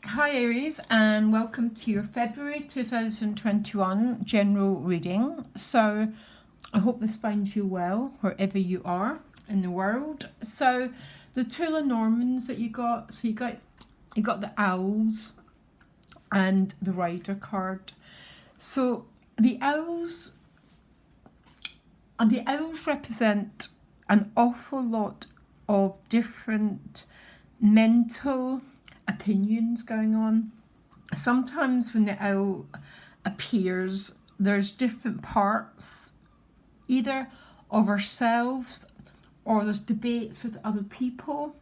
Hi Aries, and welcome to your February 2021 general reading. So I hope this finds you well wherever you are in the world. So the two Lenormands that you got, you got the owls and the rider card. So the owls represent an awful lot of different mental opinions going on. Sometimes when the owl appears, there's different parts, either of ourselves or there's debates with other people,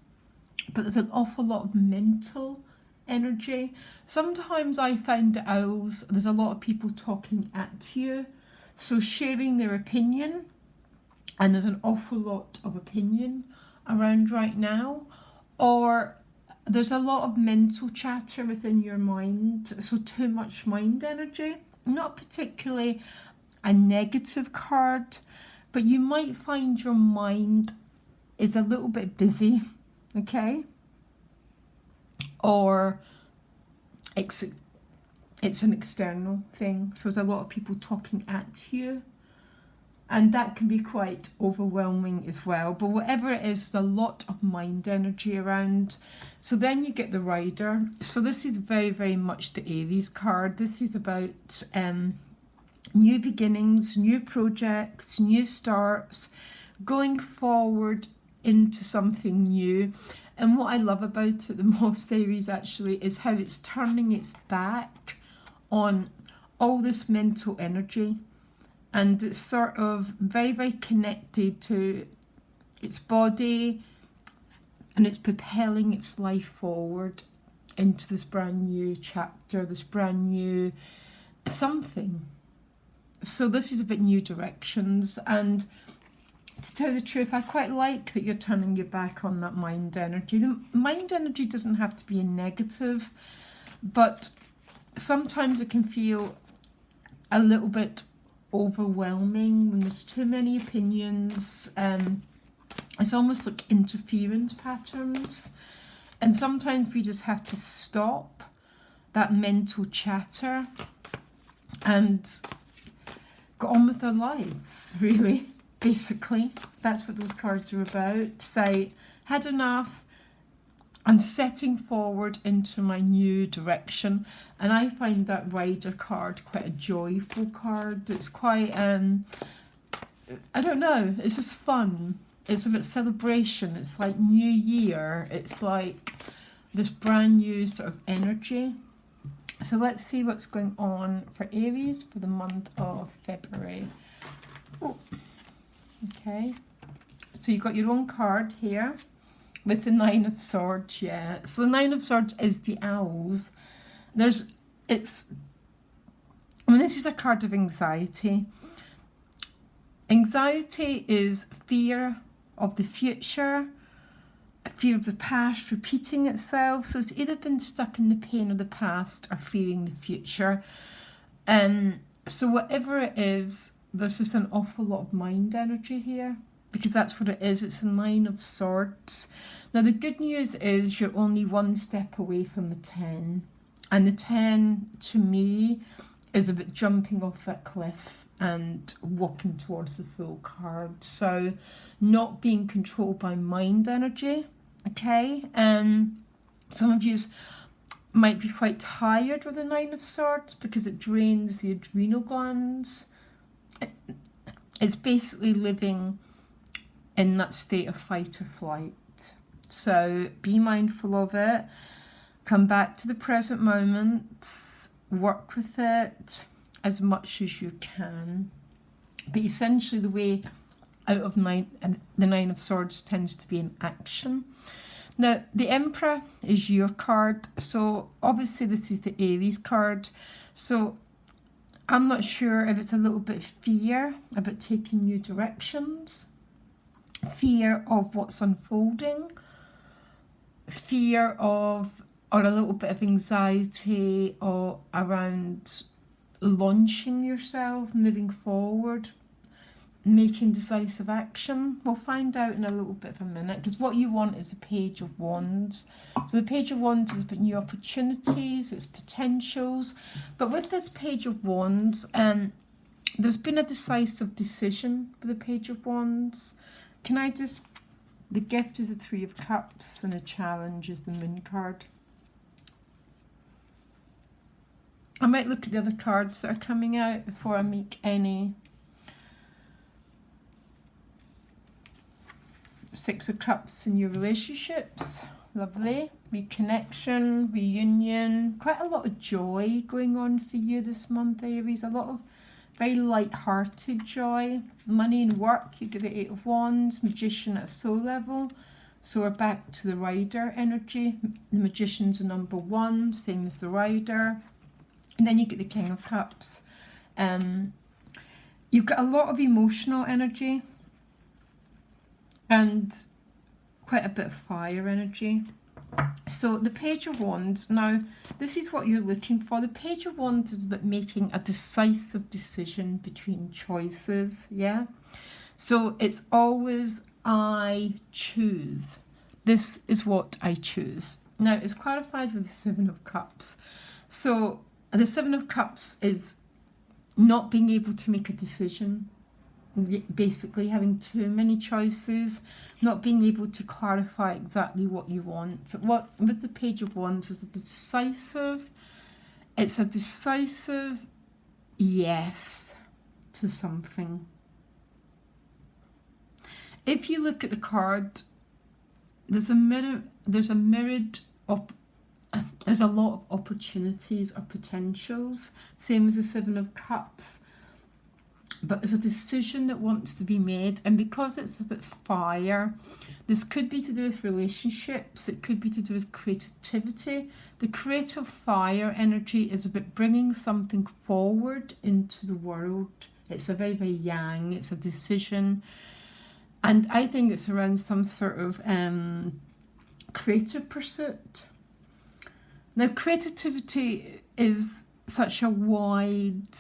but there's an awful lot of mental energy. Sometimes I find the owls, there's a lot of people talking at you, so sharing their opinion, and there's an awful lot of opinion around right now, or there's a lot of mental chatter within your mind, so too much mind energy. Not particularly a negative card, but you might find your mind is a little bit busy, okay? Or it's an external thing, so there's a lot of people talking at you, and that can be quite overwhelming as well. But whatever it is, there's a lot of mind energy around. So then you get the rider. So this is very, very much the Aries card. This is about new beginnings, new projects, new starts, going forward into something new. And what I love about it the most, Aries, actually, is how it's turning its back on all this mental energy. And it's sort of very, very connected to its body, and it's propelling its life forward into this brand new chapter, this brand new something. So this is about new directions, and to tell the truth, I quite like that you're turning your back on that mind energy. The mind energy doesn't have to be a negative, but sometimes it can feel a little bit overwhelming when there's too many opinions. It's almost like interference patterns, and sometimes we just have to stop that mental chatter and go on with our lives, really. Basically, that's what those cards are about. Say, had enough, I'm setting forward into my new direction. And I find that rider card quite a joyful card. It's quite, I don't know, it's just fun. It's a bit celebration. It's like New Year. It's like this brand new sort of energy. So let's see what's going on for Aries for the month of February. Oh, okay. So you've got your own card here with the Nine of Swords, yeah. So the Nine of Swords is the owls. This is a card of anxiety. Anxiety is fear of the future, fear of the past repeating itself. So it's either been stuck in the pain of the past or fearing the future. So whatever it is, there's just an awful lot of mind energy here, because that's what it is. It's a Nine of Swords. Now the good news is you're only one step away from the 10. And the 10 to me is about jumping off that cliff and walking towards the full card. So not being controlled by mind energy, okay? Some of you might be quite tired with the Nine of Swords because it drains the adrenal glands. It's basically living in that state of fight or flight. So be mindful of it. Come back to the present moment. Work with it as much as you can. But essentially the way out of the Nine of Swords tends to be in action. Now, the Emperor is your card. So obviously this is the Aries card. So I'm not sure if it's a little bit of fear about taking new directions, fear of what's unfolding, fear of, or a little bit of anxiety or around launching yourself, moving forward. making decisive action. We'll find out in a little bit of a minute, because what you want is the Page of Wands. So the Page of Wands is about new opportunities, it's potentials. But with this Page of Wands, there's been a decisive decision with the Page of Wands. Can I just... The gift is the Three of Cups and the challenge is the Moon card. I might look at the other cards that are coming out before I make any... Six of Cups in your relationships. Lovely. Reconnection, reunion. Quite a lot of joy going on for you this month, Aries. A lot of very light-hearted joy. Money and work, you get the Eight of Wands. Magician at soul level. So we're back to the Rider energy. The Magician's a number 1, same as the Rider. And then you get the King of Cups. You've got a lot of emotional energy. And quite a bit of fire energy. So the Page of Wands, now this is what you're looking for. The Page of Wands is about making a decisive decision between choices, yeah? So it's always I choose. This is what I choose. Now it's clarified with the Seven of Cups. So the Seven of Cups is not being able to make a decision. Basically having too many choices, not being able to clarify exactly what you want. But what with the Page of Wands is it's a decisive yes to something. If you look at the card, there's a lot of opportunities or potentials, same as the Seven of Cups. But there's a decision that wants to be made, and because it's a bit fire, this could be to do with relationships, it could be to do with creativity. The creative fire energy is about bringing something forward into the world. It's a very, very yang, it's a decision, and I think it's around some sort of creative pursuit. Now creativity is such a wide...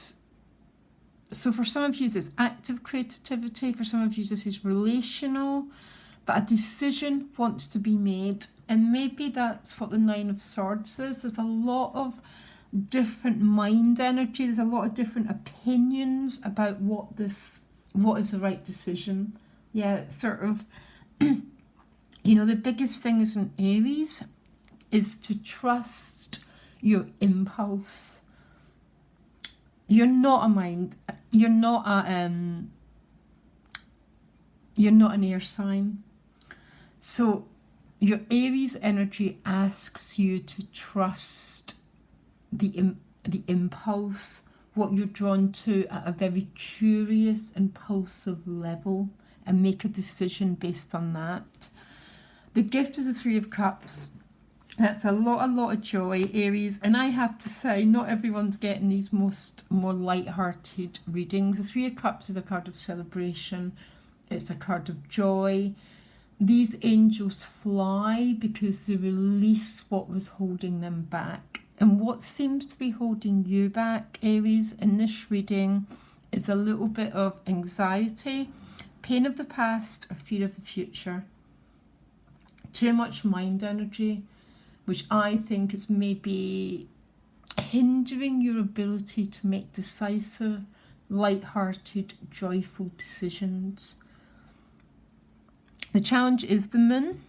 So for some of you, it's active creativity. For some of you, this is relational. But a decision wants to be made. And maybe that's what the Nine of Swords is. There's a lot of different mind energy. There's a lot of different opinions about what is the right decision. Yeah, sort of, you know, the biggest thing is in Aries is to trust your impulse. You're not an air sign. So your Aries energy asks you to trust the impulse, what you're drawn to at a very curious, impulsive level, and make a decision based on that. The gift is the Three of Cups. That's a lot of joy, Aries. And I have to say, not everyone's getting these more light-hearted readings. The Three of Cups is a card of celebration. It's a card of joy. These angels fly because they release what was holding them back. And what seems to be holding you back, Aries, in this reading is a little bit of anxiety, pain of the past, or fear of the future. Too much mind energy, which I think is maybe hindering your ability to make decisive, light-hearted, joyful decisions. The challenge is the Moon.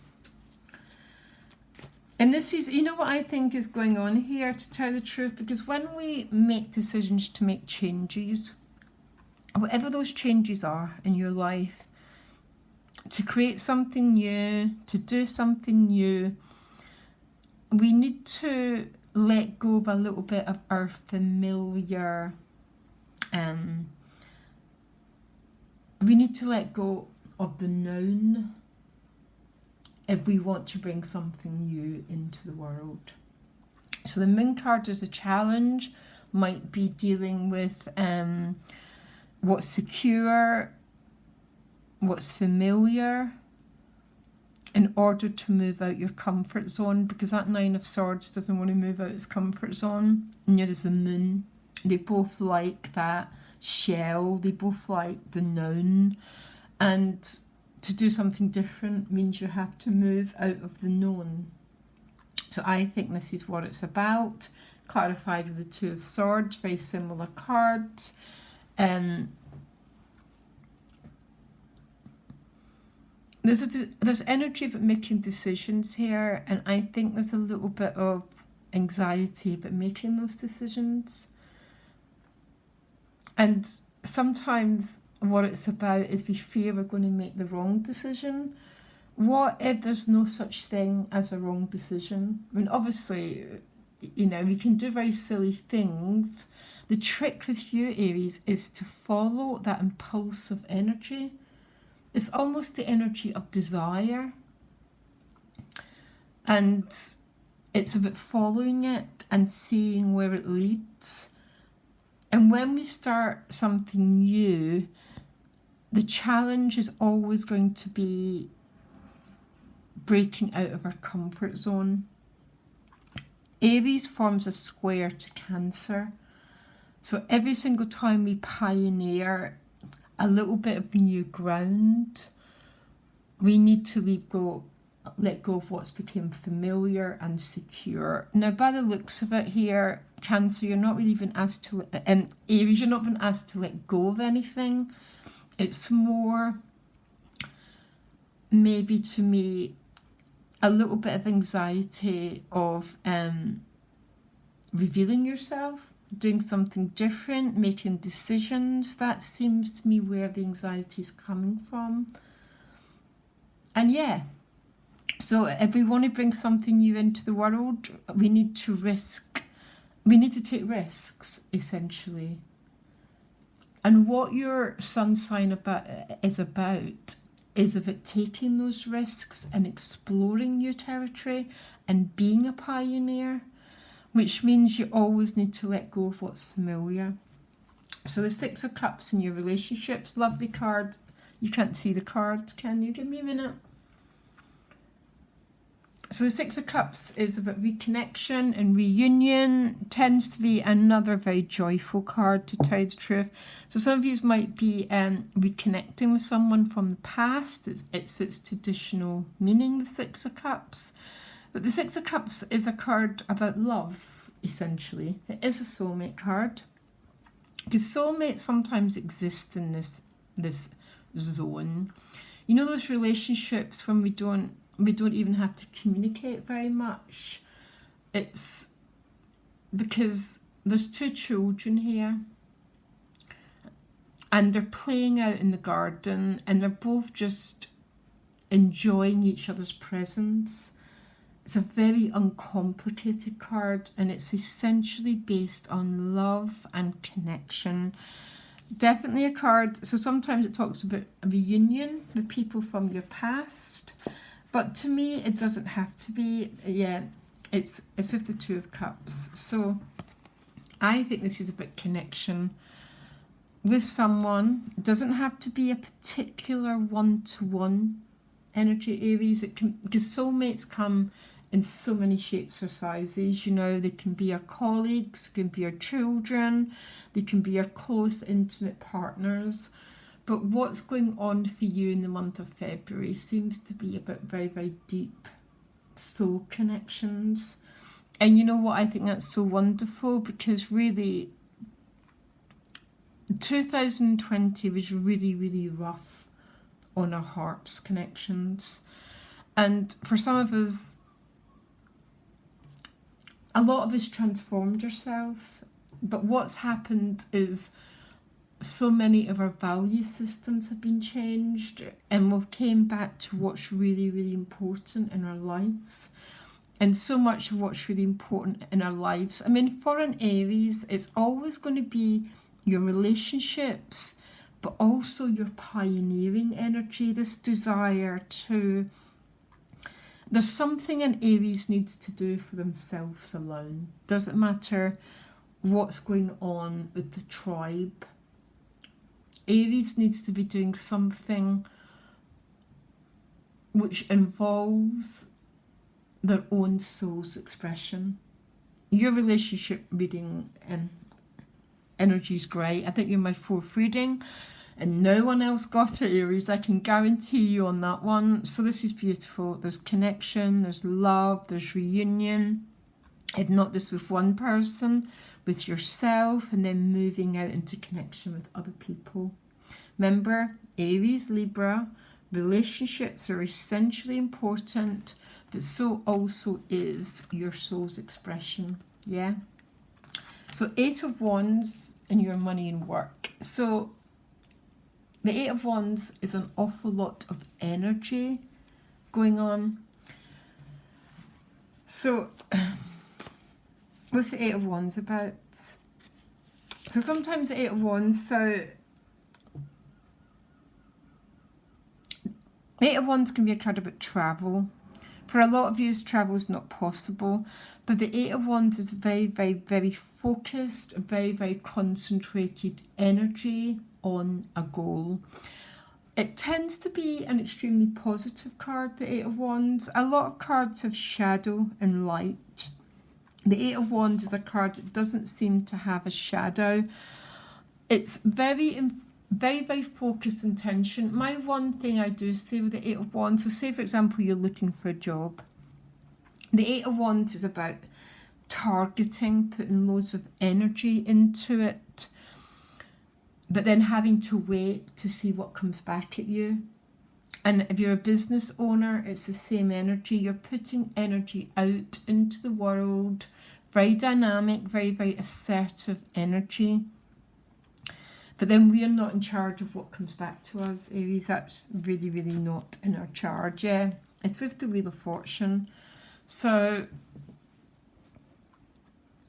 And this is, you know what I think is going on here, to tell the truth, because when we make decisions to make changes, whatever those changes are in your life, to create something new, to do something new, we need to let go of a little bit of our familiar, we need to let go of the known if we want to bring something new into the world. So the Moon card is a challenge, might be dealing with what's secure, what's familiar, in order to move out your comfort zone, because that Nine of Swords doesn't want to move out its comfort zone, and neither does the Moon. They both like that shell. They both like the known. And to do something different means you have to move out of the known. So I think this is what it's about. Clarified with the Two of Swords, very similar cards. There's energy about making decisions here, and I think there's a little bit of anxiety about making those decisions. And sometimes what it's about is we fear we're going to make the wrong decision. What if there's no such thing as a wrong decision? I mean, obviously, you know, we can do very silly things. The trick with you, Aries, is to follow that impulsive energy. It's almost the energy of desire. And it's about following it and seeing where it leads. And when we start something new, the challenge is always going to be breaking out of our comfort zone. Aries forms a square to Cancer. So every single time we pioneer a little bit of new ground, we need to let go of what's become familiar and secure. Now, by the looks of it here, Cancer, you're not really even asked to, and Aries, you're not been asked to let go of anything. It's more, maybe to me, a little bit of anxiety of revealing yourself, doing something different, making decisions. That seems to me where the anxiety is coming from. And yeah, so if we want to bring something new into the world, we need to take risks, essentially. And what your sun sign is about taking those risks and exploring new territory and being a pioneer, which means you always need to let go of what's familiar. So the Six of Cups in your relationships, lovely card. You can't see the card, can you? Give me a minute. So the Six of Cups is about reconnection and reunion. Tends to be another very joyful card, to tell you the truth. So some of you might be reconnecting with someone from the past. It's its traditional meaning, the Six of Cups. But the Six of Cups is a card about love, essentially. It is a soulmate card. Because soulmates sometimes exist in this zone. You know those relationships when we don't even have to communicate very much. It's because there's two children here and they're playing out in the garden and they're both just enjoying each other's presence. It's a very uncomplicated card and it's essentially based on love and connection. Definitely a card. So sometimes it talks about a reunion with people from your past. But to me, it doesn't have to be. Yeah, it's with the Two of Cups. So I think this is about connection with someone. It doesn't have to be a particular one-to-one energy, Aries. It can, because soulmates come in so many shapes or sizes. You know, they can be our colleagues, they can be our children, they can be our close, intimate partners. But what's going on for you in the month of February seems to be about very, very deep soul connections. And you know what? I think that's so wonderful because really 2020 was really, really rough on our heart's connections. And for some of us, a lot of us transformed ourselves. But what's happened is so many of our value systems have been changed and we've came back to what's really, really important in our lives. And so much of what's really important in our lives, I mean, for an Aries, it's always going to be your relationships, but also your pioneering energy, this desire to... There's something an Aries needs to do for themselves alone. Doesn't matter what's going on with the tribe. Aries needs to be doing something which involves their own soul's expression. Your relationship reading energy is great. I think you're my fourth reading, and no one else got it, Aries. I can guarantee you on that one. So this is beautiful. There's connection, there's love, there's reunion, and not just with one person, with yourself, and then moving out into connection with other people. Remember, Aries, Libra, relationships are essentially important, but so also is your soul's expression. Yeah. So 8 of Wands in your money and work. So the 8 of Wands is an awful lot of energy going on. So what's the 8 of Wands about? So sometimes the 8 of Wands, so 8 of Wands can be a card about travel. For a lot of you, travel is not possible, but the 8 of Wands is very, very, very focused, very, very concentrated energy on a goal. It tends to be an extremely positive card, the 8 of Wands. A lot of cards have shadow and light. The 8 of Wands is a card that doesn't seem to have a shadow. It's very, very focused intention. My one thing I do say with the 8 of Wands, so say for example you're looking for a job. The 8 of Wands is about targeting, putting loads of energy into it, but then having to wait to see what comes back at you. And if you're a business owner, it's the same energy. You're putting energy out into the world, very dynamic, very, very assertive energy. But then we are not in charge of what comes back to us, Aries. That's really, really not in our charge. Yeah, it's with the Wheel of Fortune. So,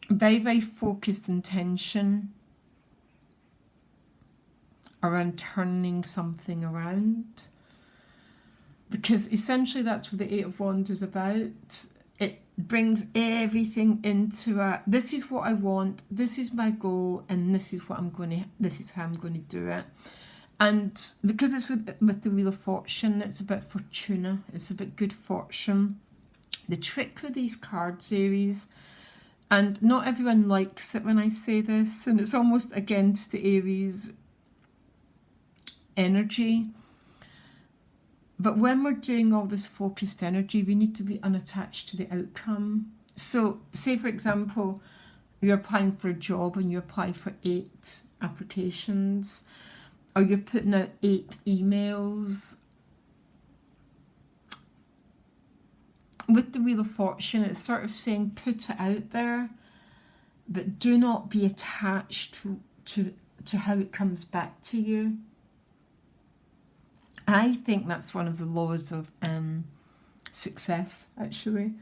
very, very focused intention around turning something around. Because essentially that's what the 8 of Wands is about. It brings everything into a, this is what I want, this is my goal, and this is how I'm going to do it. And because it's with the Wheel of Fortune, it's about fortuna, it's about good fortune. The trick with these cards, Aries, and not everyone likes it when I say this, and it's almost against the Aries energy, but when we're doing all this focused energy, we need to be unattached to the outcome. So say for example, you're applying for a job and you apply for 8 applications, or you're putting out 8 emails. With the Wheel of Fortune, it's sort of saying put it out there, but do not be attached to how it comes back to you. I think that's one of the laws of success, actually.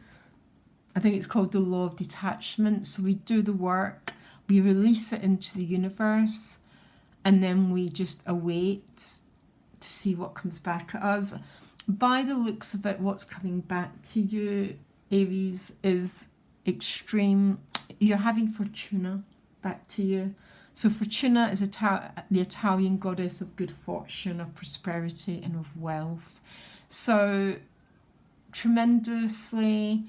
I think it's called the law of detachment. So we do the work, we release it into the universe, and then we just await to see what comes back at us. By the looks of it, what's coming back to you, Aries, is extreme. You're having fortuna back to you. So Fortuna is the Italian goddess of good fortune, of prosperity and of wealth. So tremendously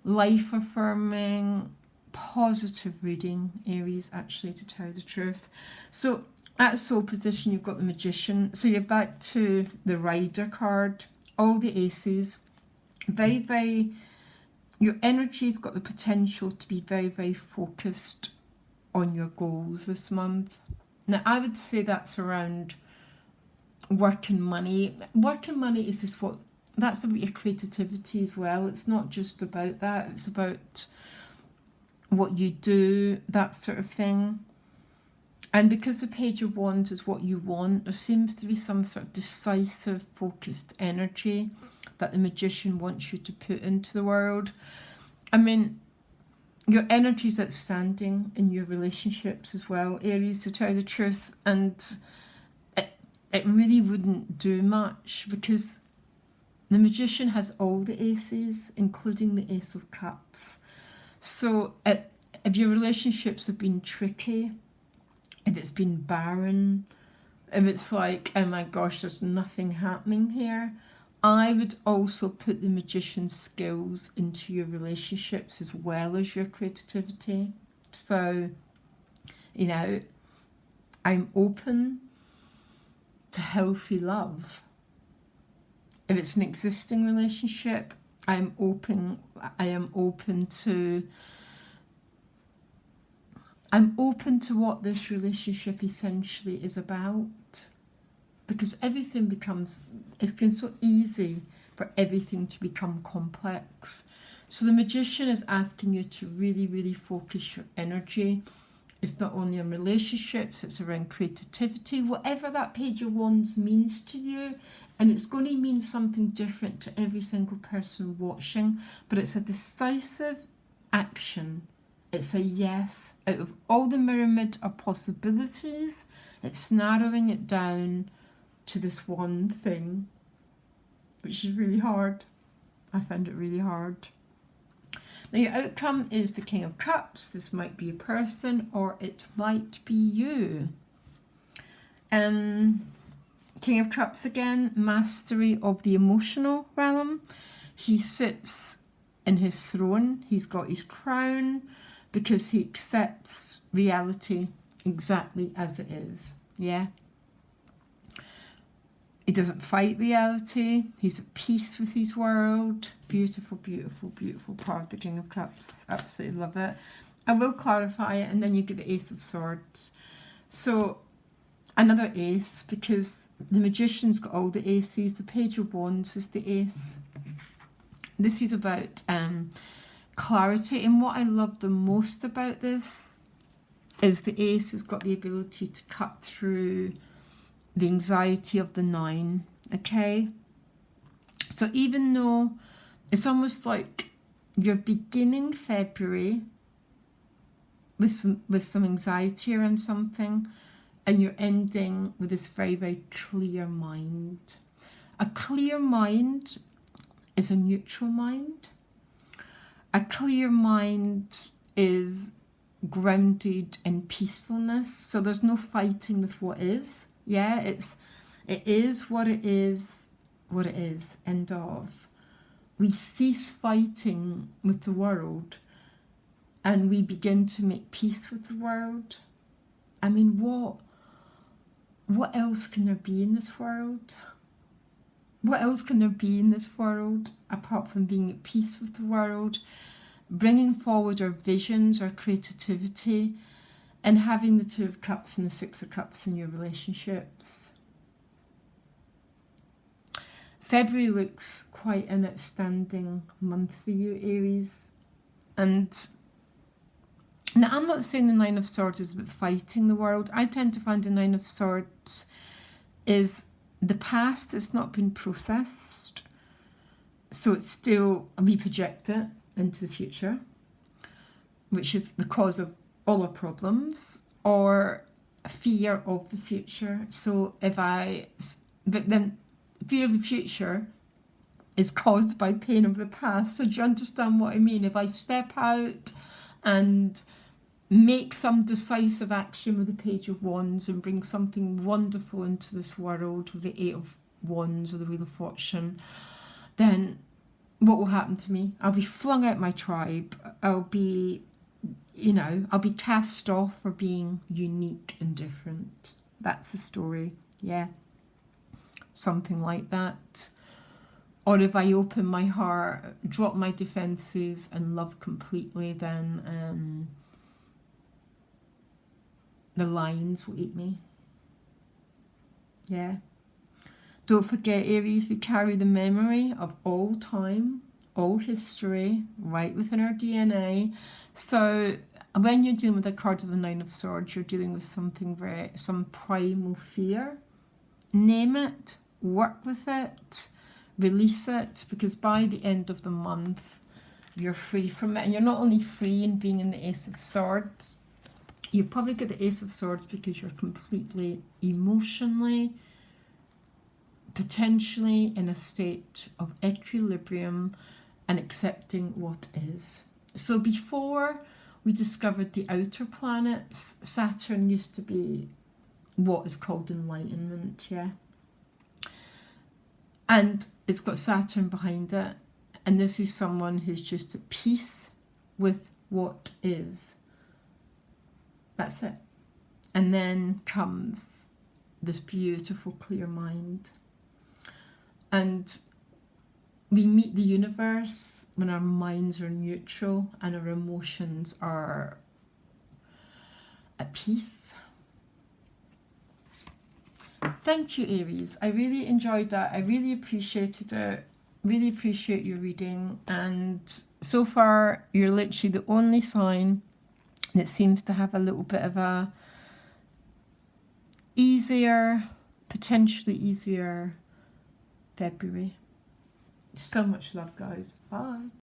life-affirming, positive reading, Aries, actually, to tell you the truth. So at soul position, you've got the Magician. So you're back to the Rider card, all the aces. Very, very, your energy's got the potential to be very, very focused on your goals this month. Now I would say that's around work and money. Work and money is just that's about your creativity as well. It's not just about that, it's about what you do, that sort of thing. And because the Page of Wands is what you want, there seems to be some sort of decisive, focused energy that the Magician wants you to put into the world. I mean, your energy is outstanding in your relationships as well, Aries, to tell you the truth. And it really wouldn't do much because the Magician has all the aces, including the Ace of Cups. So if your relationships have been tricky, if it's been barren, if it's like, oh my gosh, there's nothing happening here, I would also put the Magician's skills into your relationships as well as your creativity. So, you know, I'm open to healthy love. If it's an existing relationship, I am open to what this relationship essentially is about. Because it's been so easy for everything to become complex. So the Magician is asking you to really, really focus your energy. It's not only on relationships, it's around creativity, whatever that Page of Wands means to you. And it's going to mean something different to every single person watching, but it's a decisive action. It's a yes. Out of all the myriad of possibilities, it's narrowing it down to this one thing, which is really hard. I find it really hard. Now your outcome is the King of Cups. This might be a person or it might be you. King of Cups again, mastery of the emotional realm. He sits in his throne. He's got his crown because he accepts reality exactly as it is. Yeah. He doesn't fight reality. He's at peace with his world. Beautiful, beautiful, beautiful part of the King of Cups. Absolutely love it. I will clarify it, and then you get the Ace of Swords. So another ace, because the Magician's got all the aces. The Page of Wands is the ace. This is about clarity. And what I love the most about this is the ace has got the ability to cut through the anxiety of the 9, okay? So even though it's almost like you're beginning February with some anxiety around something, and you're ending with this very, very clear mind. A clear mind is a neutral mind. A clear mind is grounded in peacefulness. So there's no fighting with what is. Yeah, it is what it is, end of. We cease fighting with the world and we begin to make peace with the world. I mean, what else can there be in this world? What else can there be in this world apart from being at peace with the world, bringing forward our visions, our creativity, and having the Two of Cups and the Six of Cups in your relationships? February looks quite an outstanding month for you, Aries. And now, I'm not saying the Nine of Swords is about fighting the world. I tend to find the Nine of Swords is the past that's not been processed. So it's still, we project it into the future, which is the cause of all our problems, or fear of the future. So but then fear of the future is caused by pain of the past. So do you understand what I mean? If I step out and make some decisive action with the Page of Wands and bring something wonderful into this world with the Eight of Wands or the Wheel of Fortune, then what will happen to me? I'll be flung out my tribe. I'll be cast off for being unique and different. That's the story, yeah. Something like that. Or if I open my heart, drop my defences and love completely, then the lions will eat me. Yeah. Don't forget, Aries, we carry the memory of all time, all history, right within our DNA. So when you're dealing with a card of the Nine of Swords, you're dealing with some primal fear. Name it, work with it, release it, because by the end of the month, you're free from it. And you're not only free in being in the Ace of Swords, you've probably got the Ace of Swords because you're completely emotionally, potentially in a state of equilibrium and accepting what is. So before we discovered the outer planets, Saturn used to be what is called enlightenment, yeah? And it's got Saturn behind it. And this is someone who's just at peace with what is. That's it. And then comes this beautiful clear mind. And we meet the universe when our minds are neutral and our emotions are at peace. Thank you, Aries. I really enjoyed that. I really appreciated it. Really appreciate your reading. And so far, you're literally the only sign that seems to have a little bit of a easier, potentially easier February. So much love, guys. Bye.